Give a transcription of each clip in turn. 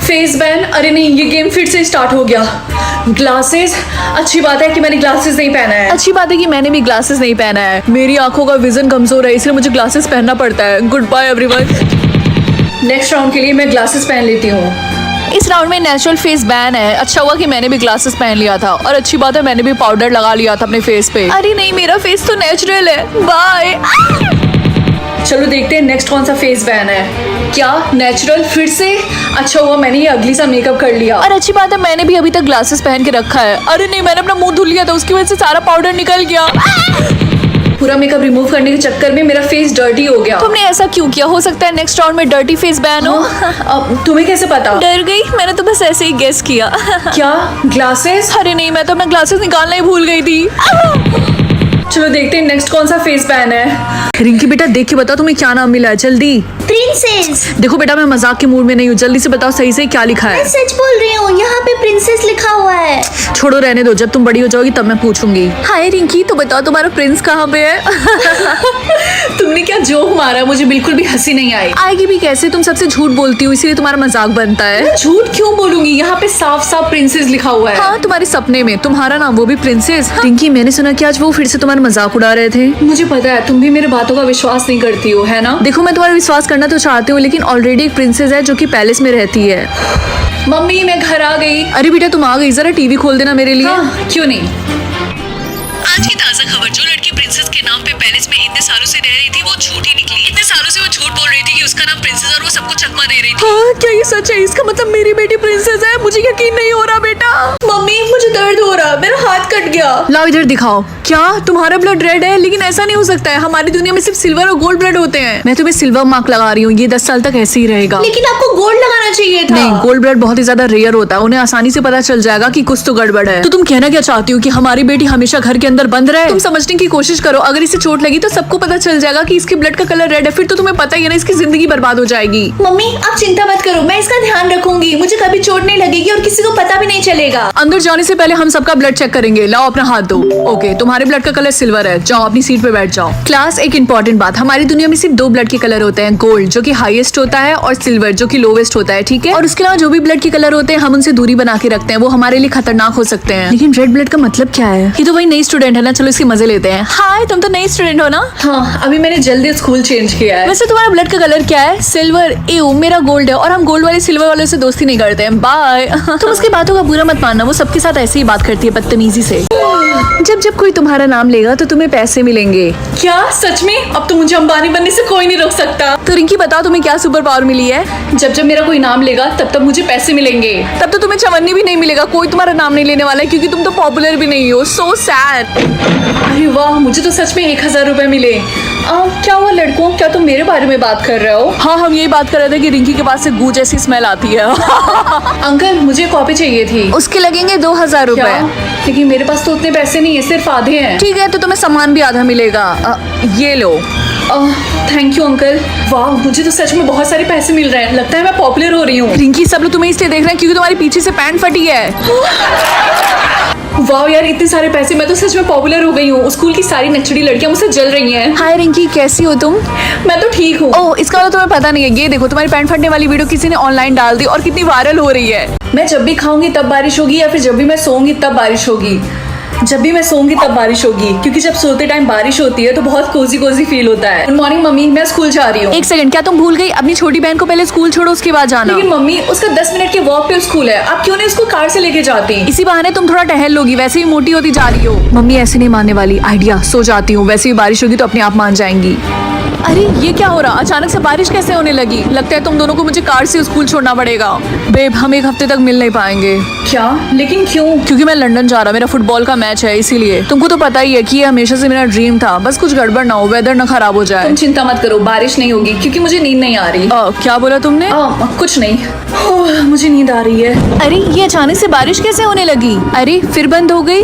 Face ban? अरे नहीं, ये गेम फिर से स्टार्ट हो गया। ग्लासेस? अच्छी बात है कि मैंने ग्लासेस नहीं पहना है। अच्छी बात है कि मैंने भी ग्लासेस नहीं पहना है। मेरी आंखों का विजन कमजोर है, इसलिए मुझे ग्लासेस पहनना पड़ता है। Goodbye everyone. Next round के लिए मैं ग्लासेस पहन लेती हूँ। इस राउंड में नेचुरल फेस बैन है। अच्छा हुआ कि मैंने भी ग्लासेस पहन लिया था, और अच्छी बात है मैंने भी पाउडर लगा लिया था अपने फेस पे। अरे नहीं, मेरा फेस तो नेचुरल है। बाय। चलो देखते हैं नेक्स्ट कौन सा फेस बैन है। क्या नेचुरल फिर से? अच्छा हुआ मैंने ये अगली सा मेकअप कर लिया। और अच्छी बात है मैंने भी अभी तक ग्लासेस पहन के रखा है। अरे नहीं, मैंने अपना मुंह धुल लिया था, उसकी वजह से सारा पाउडर निकल गया। पूरा मेकअप रिमूव करने के चक्कर में मेरा फेस डर्टी हो गया। तुमने ऐसा क्यों किया? हो सकता है नेक्स्ट राउंड में डर्टी फेस बैन हो। तुम्हें कैसे पता? डर गई, मैंने तो बस ऐसे ही गेस किया। क्या ग्लासेस? अरे नहीं, मैं तो अपना ग्लासेस निकालना ही भूल गई थी। चलो देखते हैं नेक्स्ट कौन सा फेस बैन है। रिंकी बेटा देख के बताओ तुम्हें क्या नाम मिला है, जल्दी। प्रिंसेस। देखो बेटा मैं मजाक के मूड में नहीं हूँ, जल्दी से बताओ सही से क्या लिखा है। मैं सच बोल रही हूँ, यहाँ पे प्रिंसेस लिखा हुआ है। छोड़ो रहने दो, जब तुम बड़ी हो जाओगी तब मैं पूछूंगी। हाय रिंकी, तो बताओ तुम्हारा प्रिंस कहाँ पे है? तुमने क्या जोक मारा? मुझे बिल्कुल भी हंसी नहीं आई। आएगी भी कैसे? तुम सबसे झूठ बोलती हो, इसीलिए तुम्हारा मजाक बनता है। झूठ क्यों बोलूंगी? यहाँ पे साफ साफ प्रिंसेस लिखा हुआ है। हाँ, तुम्हारे सपने में तुम्हारा नाम वो भी प्रिंसेस। रिंकी मैंने सुना कि आज वो फिर से तुम्हारा मजाक उड़ा रहे थे। मुझे पता है तुम भी मेरे बातों का विश्वास नहीं करती हो, है ना? देखो मैं तुम्हारा विश्वास करना तो चाहती हूँ, लेकिन ऑलरेडी एक प्रिंसेस है जो कि पैलेस में रहती है। मम्मी मैं घर आ गई। अरे बेटा तुम आ गई, जरा टीवी खोल देना मेरे लिए। हाँ, क्यों नहीं। आज की ताजा खबर, जो लड़की प्रिंसेस के नाम पे पैलेस में इतने सालों से रह रही थी वो झूठी निकली। इतने सालों से वो झूठ बोल रही थी कि उसका नाम प्रिंसेस और वो सबको चकमा दे रही थी। हाँ, क्या ये सच है? इसका मतलब मेरी बेटी प्रिंसेस है? मुझे यकीन नहीं हो रहा बेटा। मम्मी मुझे दर्द हो रहा, मेरा हाथ कट गया। लाओ इधर दिखाओ। क्या तुम्हारा ब्लड रेड है? लेकिन ऐसा नहीं हो सकता है, हमारी दुनिया में सिर्फ सिल्वर और गोल्ड ब्लड होते हैं। मैं तुम्हें सिल्वर मार्क लगा रही हूँ, ये 10 साल तक ऐसे ही रहेगा। लेकिन आपको गोल्ड लगाना चाहिए था। नहीं, गोल्ड ब्लड बहुत ही ज्यादा रेयर होता है, उन्हें आसानी से पता चल जाएगा कि कुछ तो गड़बड़ है। तो तुम कहना क्या चाहती हो कि हमारी बेटी हमेशा घर के अंदर बंद रहे? तुम समझने की कोशिश करो, अगर इसे चोट लगी तो सबको पता चल जाएगा कि इसके ब्लड का कलर रेड है, फिर तो तुम्हें पता ही है ना, इसकी जिंदगी बर्बाद हो जाएगी। मम्मी आप चिंता मत करो, मैं इसका ध्यान रखूंगी, मुझे कभी चोट नहीं लगेगी और किसी को पता भी नहीं चलेगा। अंदर जाने से पहले हम सबका ब्लड चेक करेंगे। लाओ अपना हाथ दो। ओके, तुम्हारे ब्लड का कलर सिल्वर है, जाओ अपनी सीट पे बैठ जाओ। क्लास, एक इंपॉर्टेंट बात, हमारी दुनिया में सिर्फ 2 ब्लड के कलर होते हैं, गोल्ड जो कि हाईएस्ट होता है और सिल्वर जो कि लोवेस्ट होता है, ठीक है? और उसके अलावा जो भी ब्लड के कलर होते हैं हम उनसे दूरी बना के रखते हैं, वो हमारे लिए खतरनाक हो सकते हैं। लेकिन रेड ब्लड का मतलब क्या है? ये तो वही नई स्टूडेंट है ना, चलो इसके मजे लेते हैं। हाय, तुम तो नई स्टूडेंट हो ना? हाँ, अभी मैंने जल्दी स्कूल चेंज किया है। वैसे तुम्हारा ब्लड का कलर क्या है? सिल्वर। एओ, मेरा गोल्ड है और हम गोल्ड वाले सिल्वर वाले से दोस्ती नहीं करते हैं। बाय। तुम उसकी बातों का बुरा मत मानना, वो सबके साथ ऐसे ही बात करती है, बदतमीजी से। जब जब कोई तुम्हारा नाम लेगा तो तुम्हें पैसे मिलेंगे। क्या सच में? अब तो मुझे अंबानी बनने से कोई नहीं रोक सकता। तो रिंकी बताओ तुम्हें क्या सुपर पावर मिली है? जब जब मेरा कोई नाम लेगा तब तब मुझे पैसे मिलेंगे। तब तो तुम्हें चवन्नी भी नहीं मिलेगा, कोई तुम्हारा नाम नहीं लेने वाला है क्योंकि तुम तो पॉपुलर भी नहीं हो। So sad. अरे वाह, मुझे तो सच में 1000 रुपए मिले। क्या हुआ लड़कों, क्या तुम मेरे बारे में बात कर रहे हो? हाँ, हम यही बात कर रहे थे कि रिंकी के पास से गू जैसी स्मेल आती है। अंकल मुझे कॉपी चाहिए थी। उसके लगेंगे 2000 रुपए। लेकिन मेरे पास तो उतने पैसे नहीं है, सिर्फ आधे हैं। ठीक है, तो तुम्हें सामान भी आधा मिलेगा। ये लो। Thank you uncle. वाह, मुझे तो सच में बहुत सारे पैसे मिल रहे हैं, लगता है मैं पॉपुलर हो रही हूँ। रिंकी सब लोग तुम्हें इसलिए देख रहे हैं क्योंकि तुम्हारे पीछे से पैंट फटी है। वाह यार, इतने सारे पैसे, मैं तो सच में पॉपुलर हो गई हूँ। स्कूल की सारी नचड़ी लड़कियां मुझसे जल रही हैं। हाय रिंकी, कैसी हो तुम? मैं तो ठीक हूँ। ओह, इसका तो तुम्हें पता नहीं है, ये देखो तुम्हारी पैंट फटने वाली वीडियो किसी ने ऑनलाइन डाल दी और कितनी वायरल हो रही है। मैं जब भी खाऊंगी तब बारिश होगी या फिर जब भी मैं सोऊंगी तब बारिश होगी? जब भी मैं सोऊंगी तब बारिश होगी, क्योंकि जब सोते टाइम बारिश होती है तो बहुत कोजी कोजी फील होता है। गुड मॉर्निंग मम्मी, मैं स्कूल जा रही हूँ। एक सेकंड, क्या तुम भूल गई? अपनी छोटी बहन को पहले स्कूल छोड़ो उसके बाद जाना। लेकिन मम्मी उसका 10 मिनट के वॉक पे स्कूल है, आप क्यों नहीं उसको कार से लेके जाती? इसी बहाने तुम थोड़ा टहल लोगी, वैसे ही मोटी होती जा रही हो। मम्मी ऐसे नहीं मानने वाली, आइडिया, सो जाती हूँ, वैसे ही बारिश होगी तो अपने आप मान जाएंगी। अरे ये क्या हो रहा? अचानक से बारिश कैसे होने लगी? लगता है तुम दोनों को मुझे कार से स्कूल छोड़ना पड़ेगा। बेब, हम 1 हफ्ते तक मिल नहीं पाएंगे। क्या? लेकिन क्यों? क्योंकि मैं लंदन जा रहा, मेरा फुटबॉल का मैच है, इसीलिए। तुमको तो पता ही है कि ये हमेशा से मेरा ड्रीम था, बस कुछ गड़बड़ ना हो, वेदर ना खराब हो जाए। तुम चिंता मत करो, बारिश नहीं होगी क्योंकि मुझे नींद नहीं आ रही। क्या बोला तुमने? कुछ नहीं, मुझे नींद आ रही है। अरे ये अचानक से बारिश कैसे होने लगी? अरे फिर बंद हो गई।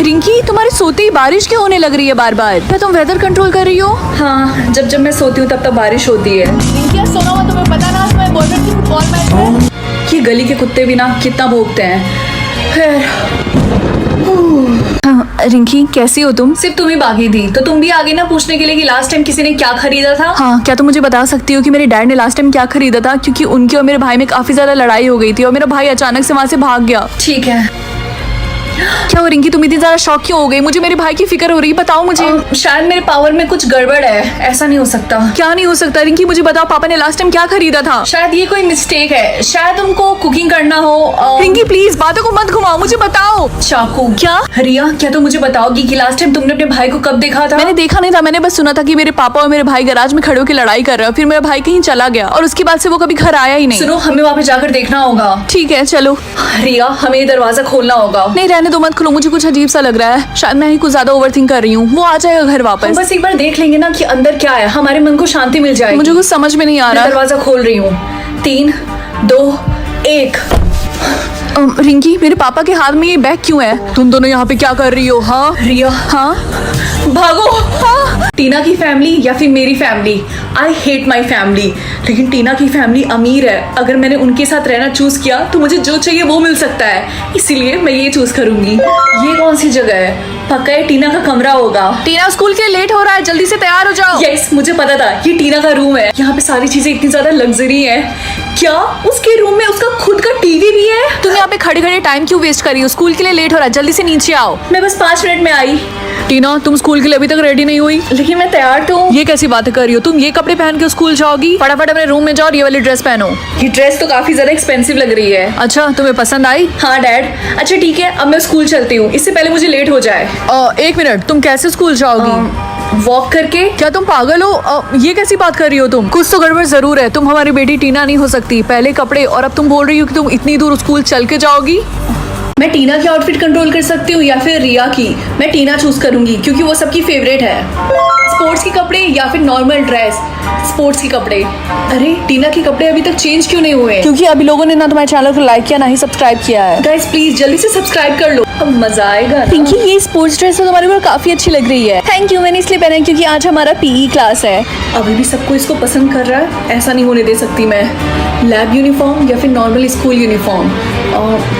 रिंकी, तुम्हारे सोते ही बारिश क्यों होने लग रही है बार बार? क्या तुम वेदर कंट्रोल कर रही हो? हाँ, जब जब मैं सोती हूँ तब तब बारिश होती है। रिंकी सोना हुआ, तुम्हें पता ना मैं बॉयफ्रेंड की फुटबॉल मैच है। ये गली के कुत्ते भी ना कितना भौंकते हैं। खैर, रिंकी कैसी हो तुम? सिर्फ तुम ही बाकी थी तो तुम भी आगे ना पूछने के लिए कि लास्ट टाइम किसी ने क्या खरीदा था। हाँ, क्या तुम मुझे बता सकती हो कि मेरे डैड ने लास्ट टाइम क्या खरीदा था? क्योंकि उनकी और मेरे भाई में काफी ज्यादा लड़ाई हो गई थी और मेरा भाई अचानक से वहाँ से भाग गया। ठीक है। क्या हो रिंकी, तुम इतनी ज्यादा शॉक क्यों हो गई? मुझे मेरे भाई की फिक्र हो रही है, बताओ मुझे। शायद मेरे पावर में कुछ गड़बड़ है, ऐसा नहीं हो सकता। क्या नहीं हो सकता रिंकी, मुझे बताओ पापा ने लास्ट टाइम क्या खरीदा था? शायद ये कोई मिस्टेक है, शायद उनको कुकिंग करना हो। रिंकी प्लीज बातों को मत घुमाओ, मुझे बताओ। चाकू। क्या? रिया, क्या तुम मुझे बताओगी कि लास्ट टाइम तुमने अपने भाई को कब देखा था? मैंने देखा नहीं था, मैंने बस सुना था कि मेरे पापा और मेरे भाई गैराज में खड़े होकर लड़ाई कर रहे हैं। फिर मेरा भाई कहीं चला गया और उसके बाद से वो कभी घर आया ही नहीं। सुनो, हमें वहाँ पे जाकर देखना होगा। ठीक है चलो। रिया, हमें ये दरवाजा खोलना होगा। नहीं रहने दो, मत खुलो, मुझे कुछ अजीब सा लग रहा है। शायद मैं ही कुछ ज्यादा ओवरथिंक कर रही हूँ। वो आ जाएगा घर हम वापस। बस एक बार देख लेंगे ना कि अंदर क्या है, हमारे मन को शांति मिल जाएगी। मुझे कुछ समझ में नहीं आ मैं रहा। दरवाजा खोल रही हूँ। 3, 2, 1। रिंकी, मेरे पापा के हाथ में ये बैग क्यों है? तुम दोनों यहाँ पे क्या कर रही हो? हाँ रिया, हाँ भागो। हाँ। टीना की फैमिली या फिर मेरी family, I hate my family. लेकिन टीना की फैमिली अमीर है, अगर मैंने उनके साथ रहना चूज किया तो मुझे जो चाहिए वो मिल सकता है, इसीलिए मैं ये चूज करूंगी। ये कौन सी जगह है? पक्का ये टीना का कमरा होगा। टीना स्कूल के लिए लेट हो रहा है, जल्दी से तैयार हो जाओ। यस, मुझे पता था ये टीना का रूम है। यहाँ पे सारी चीजें इतनी ज्यादा लग्जरी है। क्या उसके रूम में उसका खुद का टीवी भी है? तुम यहाँ पे खड़े खड़े टाइम क्यों वेस्ट कर रही हो? स्कूल के लिए लेट हो रहा है, जल्दी से नीचे आओ। मैं बस 5 मिनट में आई। टीना, तुम स्कूल के लिए अभी तक रेडी नहीं हुई? लेकिन मैं तैयार तो हूँ। ये कैसी बातें कर रही हो तुम? ये कपड़े पहन के स्कूल जाओगी? फटाफट अपने रूम में जाओ और ये वाली ड्रेस पहनो। ये ड्रेस तो काफी ज्यादा एक्सपेंसिव लग रही है। अच्छा, तुम्हें पसंद आई? हाँ डैड। अच्छा ठीक है, अब मैं स्कूल चलती हूँ, इससे पहले मुझे लेट हो जाए। एक मिनट, तुम कैसे स्कूल जाओगी? वॉक करके। क्या तुम पागल हो? ये कैसी बात कर रही हो तुम? कुछ तो गड़बड़ जरूर है। तुम हमारी बेटी टीना नहीं हो सकती। पहले कपड़े और अब तुम बोल रही हो कि तुम इतनी दूर स्कूल चल के जाओगी? मैं टीना की आउटफिट कंट्रोल कर सकती हूँ या फिर रिया की। मैं टीना चूज करूंगी क्योंकि वो सबकी फेवरेट है। स्पोर्ट्स के कपड़े या फिर नॉर्मल ड्रेस? स्पोर्ट्स के कपड़े। अरे टीना के कपड़े अभी तक चेंज क्यों नहीं हुए? क्योंकि अभी लोगों ने ना तुम्हारे चैनल को लाइक किया ना ही सब्सक्राइब किया है। गाइस प्लीज जल्दी से सब्सक्राइब कर लो, अब मजा आएगा ना। पिंकी, ये स्पोर्ट्स ड्रेस तो तुम्हारे ऊपर काफी अच्छी लग रही है। थैंक यू, मैंने इसलिए पहना है क्योंकि आज हमारा पीई क्लास है। अभी भी सबको इसको पसंद कर रहा है, ऐसा नहीं होने दे सकती मैं। लैब यूनिफॉर्म या फिर normal school uniform?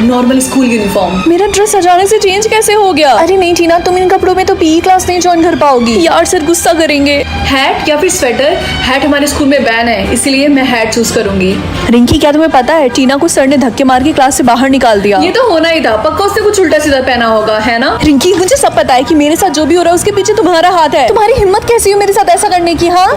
Normal school uniform. मेरा ड्रेस अचानक से चेंज कैसे हो गया? अरे नहीं टीना, तुम इन कपड़ों में तो पीई क्लास नहीं ज्वाइन कर पाओगी यार, सर गुस्सा करेंगे। हैट या फिर स्वेटर? हैट हमारे स्कूल में बैन है, इसलिए मैं हैट चूज करूंगी। रिंकी, क्या तुम्हें पता है टीना को सर ने धक्के मार के क्लास से बाहर निकाल दिया? ये तो होना ही था, पक्का उसने कुछ उल्टा सीधा पहना होगा, है ना? रिंकी, मुझे सब पता है कि मेरे साथ जो भी हो रहा है उसके पीछे तुम्हारा हाथ है। तुम्हारी हिम्मत कैसी हो मेरे साथ ऐसा करने की? हाँ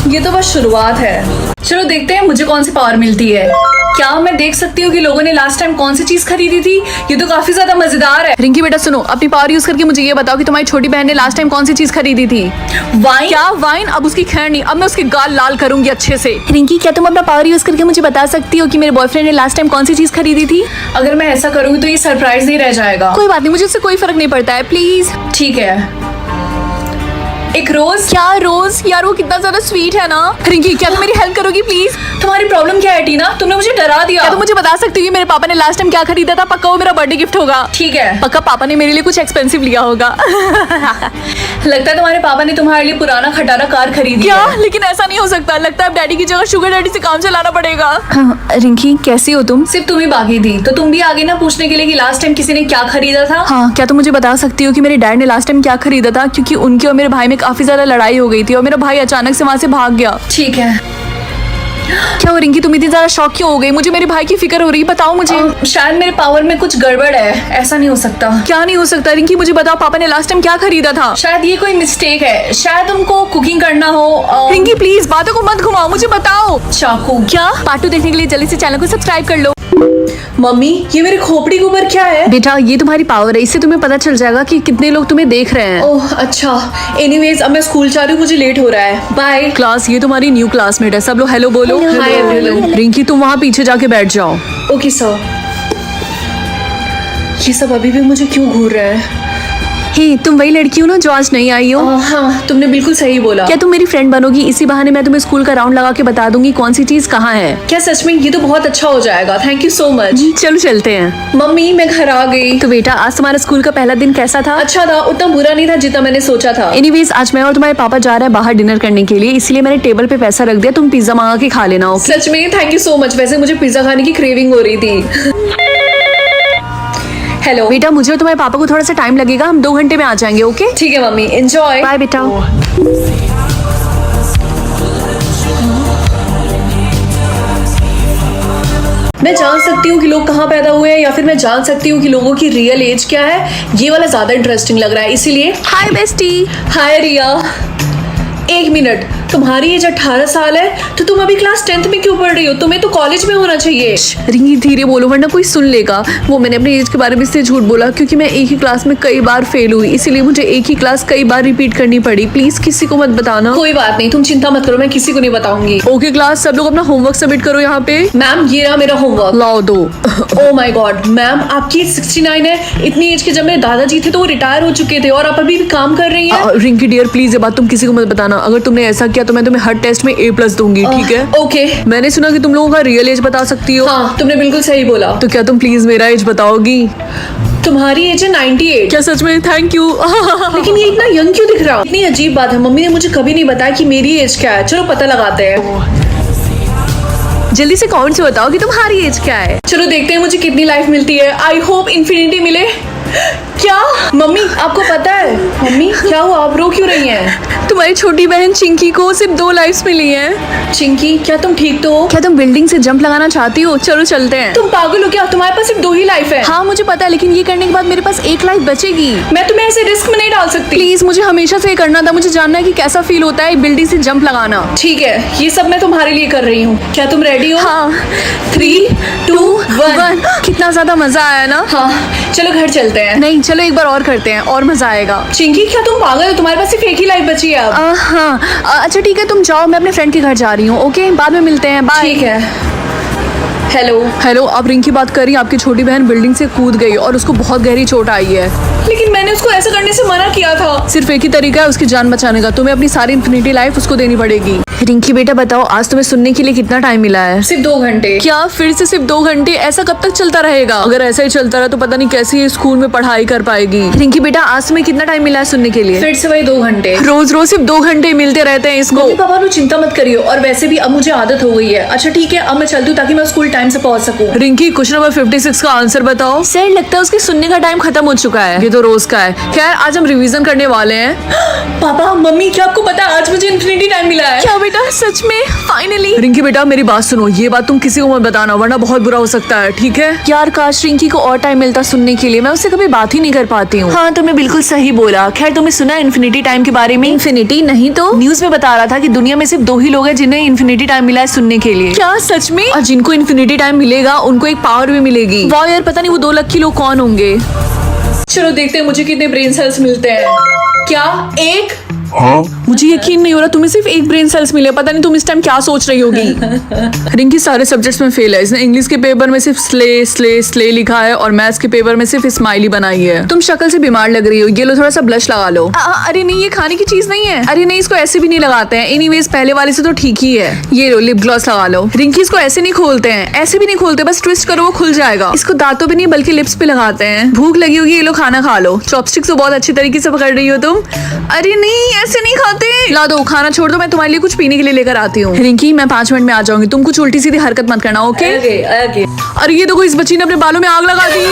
ये तो बस शुरुआत है। चलो देखते हैं मुझे कौन सी पावर मिलती है। क्या मैं देख सकती हूँ कि लोगों ने लास्ट टाइम कौन सी चीज खरीदी थी? ये तो काफी ज्यादा मजेदार है। रिंकी बेटा सुनो, अपनी पावर यूज करके मुझे ये बताओ कि तुम्हारी छोटी बहन ने लास्ट टाइम कौन सी चीज खरीदी थी? वाइन? क्या वाइन? अब उसकी खैर नहीं, अब मैं उसके गाल लाल करूंगी अच्छे से। रिंकी, क्या तुम अपना पावर यूज करके मुझे बता सकती हो कि मेरे बॉयफ्रेंड ने लास्ट टाइम कौन सी चीज खरीदी थी? अगर मैं ऐसा करूंगी तो ये सरप्राइज नहीं रह जाएगा। कोई बात नहीं, मुझे उससे कोई फर्क नहीं पड़ता है, प्लीज। ठीक है। एक रोज? क्या रोज? यार वो कितना ज्यादा स्वीट है ना। रिंकी, क्या तुम मेरी हेल्प करोगी प्लीज? तुम्हारी प्रॉब्लम क्या है टीना? तुमने मुझे डरा दिया। क्या तुम मुझे बता सकती हो कि मेरे पापा ने लास्ट टाइम क्या खरीदा था? पक्का वो मेरा बर्थडे गिफ्ट होगा। ठीक है। पक्का पापा ने मेरे लिए कुछ एक्सपेंसिव लिया होगा। लगता है तुम्हारे पापा ने तुम्हारे लिए पुराना खटारा कार खरीदी क्या? है। लेकिन ऐसा नहीं हो सकता, लगता है अब डैडी की जगह शुगर डैडी से काम चलाना पड़ेगा। रिंकी, कैसी हो तुम? सिर्फ तुम ही बाकी थी तो तुम भी आगे ना पूछने के लिए कि लास्ट टाइम किसी ने क्या खरीदा था। हाँ, क्या तुम मुझे बता सकती हो कि मेरे डैड ने लास्ट टाइम क्या खरीदा था? क्योंकि उनकी और मेरे भाई में काफी ज्यादा लड़ाई हो गई थी और मेरा भाई अचानक से वहाँ से भाग गया। ठीक है। क्या हो रिंकी, तुम इतनी ज्यादा शॉक क्यों हो गई? मुझे मेरे भाई की फिक्र हो रही है, बताओ मुझे। शायद मेरे पावर में कुछ गड़बड़ है, ऐसा नहीं हो सकता। क्या नहीं हो सकता रिंकी, मुझे बताओ पापा ने लास्ट टाइम क्या खरीदा था? शायद ये कोई मिस्टेक है, शायद उनको कुकिंग करना हो। रिंकी प्लीज बातों को मत घुमाओ, मुझे बताओ। चाकू। क्या? पार्ट 2 देखने के लिए जल्दी से चैनल को सब्सक्राइब कर लो। मम्मी, ये मेरी खोपड़ी के ऊपर क्या है? बेटा, ये तुम्हारी पावर है, इससे तुम्हें पता चल जाएगा कि कितने लोग तुम्हें देख रहे हैं। ओह अच्छा। एनीवेज, अब मैं स्कूल जा रही हूँ, मुझे लेट हो रहा है। बाय। क्लास, ये तुम्हारी न्यू क्लासमेट है, सब लोग हेलो बोलो। Hello. Hi, everyone. रिंकी, तुम वहाँ पीछे जाके बैठ जाओ। Okay sir. ये सब अभी भी मुझे क्यों घूर रहा है? हे, तुम वही लड़की हो ना जो आज नहीं आई हो? हाँ, तुमने बिल्कुल सही बोला। क्या तुम मेरी फ्रेंड बनोगी? इसी बहाने मैं तुम्हें स्कूल का राउंड लगा के बता दूंगी कौन सी चीज कहाँ है। क्या सच में? ये तो बहुत अच्छा हो जाएगा, थैंक यू सो मच। चलो चलते हैं। मम्मी, मैं घर आ गई। तो बेटा, आज तुम्हारा स्कूल का पहला दिन कैसा था? अच्छा था, उतना बुरा नहीं था जितना मैंने सोचा था। एनीवेज, आज मैं और तुम्हारे पापा जा रहे हैं बाहर डिनर करने के लिए, इसलिए मैंने टेबल पे पैसा रख दिया, तुम पिज्जा मंगा के खा लेना। ओके? सच में थैंक यू सो मच। वैसे मुझे पिज्जा खाने की क्रेविंग हो रही थी। हेलो बेटा मुझे और तुम्हारे पापा को थोड़ा सा टाइम लगेगा, हम 2 घंटे में आ जाएंगे। ओके ठीक है मम्मी, एंजॉय। बाय बेटा। मैं जान सकती हूँ कि लोग कहाँ पैदा हुए हैं, या फिर मैं जान सकती हूँ कि लोगों की रियल एज क्या है। ये वाला ज्यादा इंटरेस्टिंग लग रहा है, इसीलिए। हाय बेस्टी। हाय रिया, 1 मिनट, तुम्हारी एज 18 साल है तो तुम अभी क्लास 10th में क्यों पढ़ रही हो? तुम्हें तो कॉलेज में होना चाहिए। रिंकी धीरे बोलो वरना कोई सुन लेगा। वो मैंने अपनी एज के बारे में इसलिए झूठ बोला क्योंकि मैं एक ही क्लास में कई बार फेल हुई, इसीलिए मुझे एक ही क्लास कई बार रिपीट करनी पड़ी। प्लीज किसी को मत बताना। कोई बात नहीं, तुम चिंता मत करो, मैं किसी को नहीं बताऊंगी। ओके क्लास, सब लोग अपना होमवर्क सबमिट करो यहाँ पे। मैम ये रहा मेरा होमवर्क। लाओ दो। ओ माय गॉड मैम, आपकी एज 69 है। इतनी एज के जब मेरे दादाजी थे तो वो रिटायर हो चुके थे और आप अभी भी काम कर रही हैं। रिंकी डियर प्लीज ये बात तुम किसी को मत बताना। अगर तुमने ऐसा किया तो मैं तुम्हें हर टेस्ट में A+ दूंगी, ठीक है? ओके। मैंने सुना कि तुम लोगों का रियल एज बता सकती हो। हाँ तुमने बिल्कुल सही बोला। तो क्या तुम प्लीज मेरा एज बताओगी? तुम्हारी एज है 98। क्या सच में? Thank you. लेकिन ये इतना यंग क्यों दिख रहा? इतनी अजीब बात है, मम्मी ने मुझे कभी नहीं बताया कि मेरी एज क्या है। चलो पता लगाते हैं। जल्दी से कमेंट से बताओ कि तुम्हारी एज क्या है। चलो देखते हैं मुझे कितनी लाइफ मिलती है। आई होप इन्फिनिटी मिले। क्या मम्मी आपको पता है? मम्मी क्या हुआ, आप रो क्यों रही हैं? तुम्हारी छोटी बहन चिंकी को सिर्फ 2 लाइफ्स मिली हैं। चिंकी क्या तुम ठीक तो हो? क्या तुम बिल्डिंग से जंप लगाना चाहती हो? चलो चलते हैं। तुम पागल हो क्या? तुम्हारे पास सिर्फ 2 ही लाइफ है। हाँ मुझे पता है, लेकिन ये करने के बाद मेरे पास 1 लाइफ बचेगी। मैं तुम्हें ऐसे रिस्क में नहीं डाल सकती। प्लीज, मुझे हमेशा से ये करना था। मुझे जानना है कि कैसा फील होता है बिल्डिंग से जंप लगाना। ठीक है, ये सब मैं तुम्हारे लिए कर रही हूँ। क्या तुम रेडी हो? हाँ 3, 2, 1। कितना ज्यादा मजा आया ना। हाँ चलो घर चलते हैं। नहीं चलो एक बार और करते हैं, और मजा आएगा। चिंकी क्या तुम पागल हो? तुम्हारे पास सिर्फ 1 ही लाइफ बची है अब। हाँ अच्छा ठीक है, तुम जाओ, मैं अपने फ्रेंड के घर जा रही हूँ। ओके बाद में मिलते हैं, बाय। ठीक है। हेलो। हेलो, आप रिंकी बात कर रही हैं? आपकी छोटी बहन बिल्डिंग से कूद गई और उसको बहुत गहरी चोट आई है। लेकिन मैंने उसको ऐसा करने से मना किया था। सिर्फ एक ही तरीका है उसकी जान बचाने का। तुम्हें अपनी सारी इन्फिनिटी लाइफ उसको देनी पड़ेगी। रिंकी बेटा बताओ, आज तुम्हें सुनने के लिए कितना टाइम मिला है? सिर्फ 2 घंटे। क्या फिर से सिर्फ 2 घंटे? ऐसा कब तक चलता रहेगा? अगर ऐसा ही चलता रहा तो पता नहीं कैसे ये स्कूल में पढ़ाई कर पाएगी। रिंकी बेटा आज तुम्हें कितना टाइम मिला है सुनने के लिए? फिर से वही 2 घंटे। रोज रोज सिर्फ 2 घंटे मिलते रहते हैं इसको। मम्मी पापा नो चिंता मत करियो, और वैसे भी अब मुझे आदत हो गई है। अच्छा ठीक है, अब मैं चलती हूँ ताकि मैं स्कूल टाइम से पहुँच सकूँ। रिंकी क्वेश्चन नंबर 56 का आंसर बताओ। सर लगता है उसके सुनने का टाइम खत्म हो चुका है। ये तो रोज का है। खैर आज हम रिवीजन करने वाले हैं। पापा मम्मी क्या आपको पता है आज मुझे इन्फिनिटी टाइम मिला है? क्या बेटा सच में? फाइनली। रिंकी बेटा मेरी बात सुनो, ये बात तुम किसी को मत बताना वरना बहुत बुरा हो सकता है, ठीक है? यार काश रिंकी को और टाइम मिलता सुनने के लिए, मैं उससे कभी बात ही नहीं कर पाती हूँ। हाँ तुमने बिल्कुल सही बोला। खैर तुमने सुना इन्फिनिटी टाइम के बारे में? इन्फिनिटी नहीं तो न्यूज में बता रहा था कि दुनिया में सिर्फ 2 ही लोग हैं जिन्हें इन्फिनिटी टाइम मिला है सुनने के लिए। क्या सच में? और जिनको इन्फिनिटी टाइम मिलेगा उनको एक पावर भी मिलेगी। वाह यार, पता नहीं वो 2 लकी लोग कौन होंगे। चलो देखते हैं मुझे कितने ब्रेन सेल्स मिलते हैं। क्या 1? मुझे यकीन नहीं हो रहा तुम्हें सिर्फ 1 ब्रेन सेल्स मिले। पता नहीं तुम इस टाइम क्या सोच रही होगी। रिंकी सारे सब्जेक्ट्स में फेल है। इसने इंग्लिश के पेपर में सिर्फ स्ले स्ले स्ले लिखा है और मैथ्स के पेपर में सिर्फ स्माइली बनाई है। तुम शक्ल से बीमार लग रही हो, ये लो थोड़ा सा ब्लश लगा लो। अरे नहीं ये खाने की चीज नहीं है। अरे नहीं इसको ऐसे भी नहीं लगाते हैं। एनीवेज पहले वाले से तो ठीक ही है। ये लो लिप ग्लॉस लगा लो। रिंकी इसको ऐसे नहीं खोलते हैं, ऐसे भी नहीं खोलते, बस ट्विस्ट करो वो खुल जाएगा। इसको दांतों पे नहीं बल्कि लिप्स पे लगाते हैं। भूख लगी होगी, ये लो खाना खा लो। चॉपस्टिक तो बहुत अच्छी तरीके से पकड़ रही हो तुम। अरे नहीं ऐसे नहीं खाते। ला दो, खाना छोड़ दो, मैं तुम्हारे लिए कुछ पीने के लिए लेकर आती हूँ। रिंकी मैं 5 मिनट में आ जाऊंगी, तुम कुछ उल्टी सीधी हरकत मत करना, ओके? आगे। अरे ये देखो इस बच्ची ने अपने बालों में आग लगा दी।